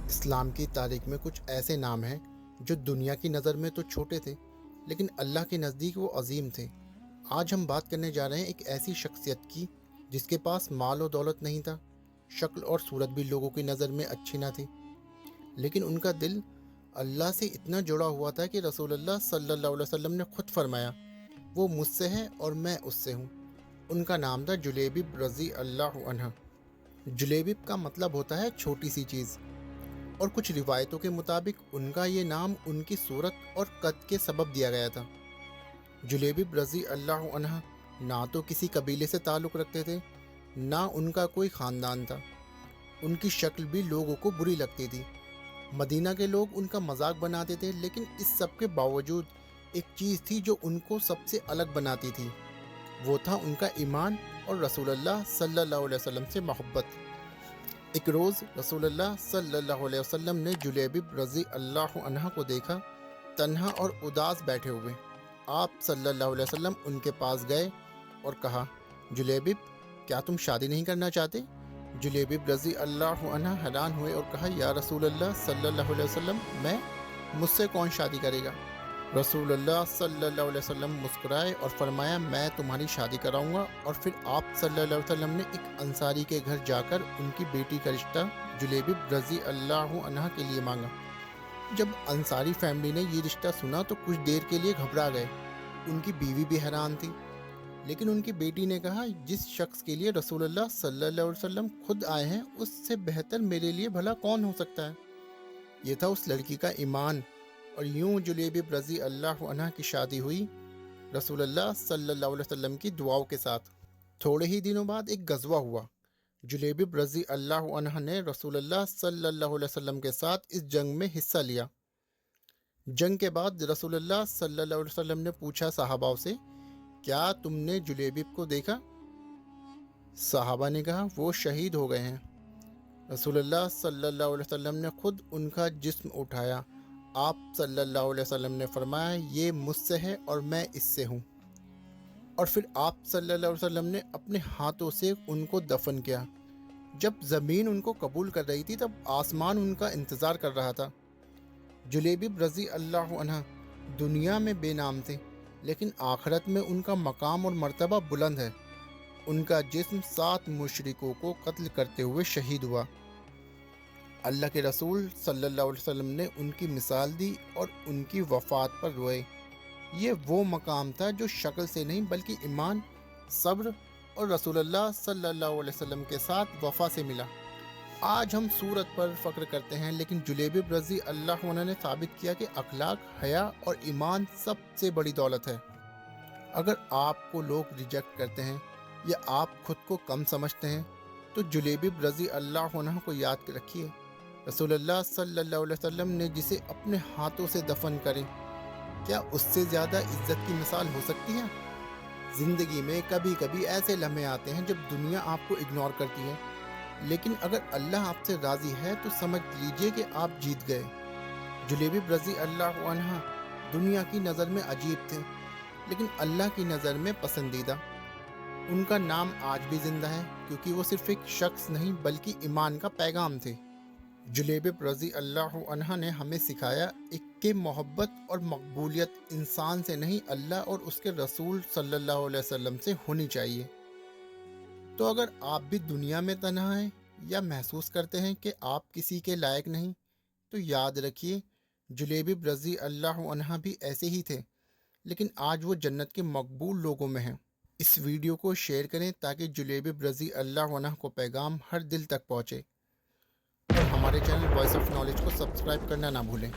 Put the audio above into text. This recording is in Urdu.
اسلام کی تاریخ میں کچھ ایسے نام ہیں جو دنیا کی نظر میں تو چھوٹے تھے لیکن اللہ کے نزدیک وہ عظیم تھے۔ آج ہم بات کرنے جا رہے ہیں ایک ایسی شخصیت کی جس کے پاس مال و دولت نہیں تھا، شکل اور صورت بھی لوگوں کی نظر میں اچھی نہ تھی، لیکن ان کا دل اللہ سے اتنا جڑا ہوا تھا کہ رسول اللہ صلی اللہ علیہ وسلم نے خود فرمایا، وہ مجھ سے ہے اور میں اس سے ہوں۔ ان کا نام تھا جلیبیب رضی اللہ عنہ۔ جلیبیب کا مطلب ہوتا ہے چھوٹی سی چیز، اور کچھ روایتوں کے مطابق ان کا یہ نام ان کی صورت اور قد کے سبب دیا گیا تھا۔ جلیبیب رضی اللہ عنہ نہ تو کسی قبیلے سے تعلق رکھتے تھے، نہ ان کا کوئی خاندان تھا۔ ان کی شکل بھی لوگوں کو بری لگتی تھی۔ مدینہ کے لوگ ان کا مذاق بناتے تھے، لیکن اس سب کے باوجود ایک چیز تھی جو ان کو سب سے الگ بناتی تھی، وہ تھا ان کا ایمان اور رسول اللہ صلی اللہ علیہ وسلم سے محبت۔ ایک روز رسول اللہ صلی اللہ علیہ وسلم نے جلیبیب رضی اللہ عنہ کو دیکھا، تنہا اور اداس بیٹھے ہوئے۔ آپ صلی اللہ علیہ وسلم ان کے پاس گئے اور کہا، جلیبیب، کیا تم شادی نہیں کرنا چاہتے؟ جلیبیب رضی اللہ عنہ حیران ہوئے اور کہا، یا رسول اللہ صلی اللہ علیہ وسلم، مجھ سے کون شادی کرے گا؟ رسول اللہ صلی اللہ علیہ وسلم مسکرائے اور فرمایا، میں تمہاری شادی کراؤں گا۔ اور پھر آپ صلی اللہ علیہ وسلم نے ایک انصاری کے گھر جا کر ان کی بیٹی کا رشتہ جلیبیب رضی اللہ عنہ کے لیے مانگا۔ جب انصاری فیملی نے یہ رشتہ سنا تو کچھ دیر کے لیے گھبرا گئے۔ ان کی بیوی بھی حیران تھی، لیکن ان کی بیٹی نے کہا، جس شخص کے لیے رسول اللہ صلی اللہ علیہ وسلم خود آئے ہیں، اس سے بہتر میرے لیے بھلا کون ہو سکتا ہے؟ یہ تھا اس لڑکی کا ایمان۔ اور یوں جلیبیب رضی اللہ عنہ کی شادی ہوئی رسول اللہ صلی اللہ علیہ وسلم کی دعاؤں کے ساتھ۔ تھوڑے ہی دنوں بعد ایک غزوہ ہوا۔ جلیبیب رضی اللہ عنہ نے رسول اللہ صلی اللہ علیہ وسلم کے ساتھ اس جنگ میں حصہ لیا۔ جنگ کے بعد رسول اللہ صلی اللہ علیہ وسلم نے پوچھا صحابہ سے، کیا تم نے جلیبیب کو دیکھا؟ صحابہ نے کہا، وہ شہید ہو گئے ہیں۔ رسول اللہ صلی اللہ علیہ وسلم نے خود ان کا جسم اٹھایا۔ آپ صلی اللہ علیہ وسلم نے فرمایا، یہ مجھ سے ہے اور میں اس سے ہوں۔ اور پھر آپ صلی اللہ علیہ وسلم نے اپنے ہاتھوں سے ان کو دفن کیا۔ جب زمین ان کو قبول کر رہی تھی تب آسمان ان کا انتظار کر رہا تھا۔ جلیبیب رضی اللہ عنہ دنیا میں بے نام تھے، لیکن آخرت میں ان کا مقام اور مرتبہ بلند ہے۔ ان کا جسم 7 مشرکوں کو قتل کرتے ہوئے شہید ہوا۔ اللہ کے رسول صلی اللہ علیہ وسلم نے ان کی مثال دی اور ان کی وفات پر روئے۔ یہ وہ مقام تھا جو شکل سے نہیں بلکہ ایمان، صبر اور رسول اللہ صلی اللہ علیہ وسلم کے ساتھ وفا سے ملا۔ آج ہم صورت پر فخر کرتے ہیں، لیکن جلیبیب رضی اللہ عنہ نے ثابت کیا کہ اخلاق، حیا اور ایمان سب سے بڑی دولت ہے۔ اگر آپ کو لوگ ریجیکٹ کرتے ہیں یا آپ خود کو کم سمجھتے ہیں تو جلیبیب رضی اللہ عنہ کو یاد رکھیے۔ رسول اللہ صلی اللہ علیہ وسلم نے جسے اپنے ہاتھوں سے دفن کرے، کیا اس سے زیادہ عزت کی مثال ہو سکتی ہے؟ زندگی میں کبھی کبھی ایسے لمحے آتے ہیں جب دنیا آپ کو اگنور کرتی ہے، لیکن اگر اللہ آپ سے راضی ہے تو سمجھ لیجئے کہ آپ جیت گئے۔ جلیبیب رضی اللہ عنہ دنیا کی نظر میں عجیب تھے، لیکن اللہ کی نظر میں پسندیدہ۔ ان کا نام آج بھی زندہ ہے، کیونکہ وہ صرف ایک شخص نہیں بلکہ ایمان کا پیغام تھے۔ جلیبیب رضی اللہ عنہ نے ہمیں سکھایا کہ محبت اور مقبولیت انسان سے نہیں، اللہ اور اس کے رسول صلی اللہ علیہ وسلم سے ہونی چاہیے۔ تو اگر آپ بھی دنیا میں تنہا ہیں یا محسوس کرتے ہیں کہ آپ کسی کے لائق نہیں، تو یاد رکھیے، جلیبیب رضی اللہ عنہ بھی ایسے ہی تھے، لیکن آج وہ جنت کے مقبول لوگوں میں ہیں۔ اس ویڈیو کو شیئر کریں تاکہ جلیبیب رضی اللہ عنہ کو پیغام ہر دل تک پہنچے، اور ہمارے چینل وائس آف نالج کو سبسکرائب کرنا نہ بھولیں۔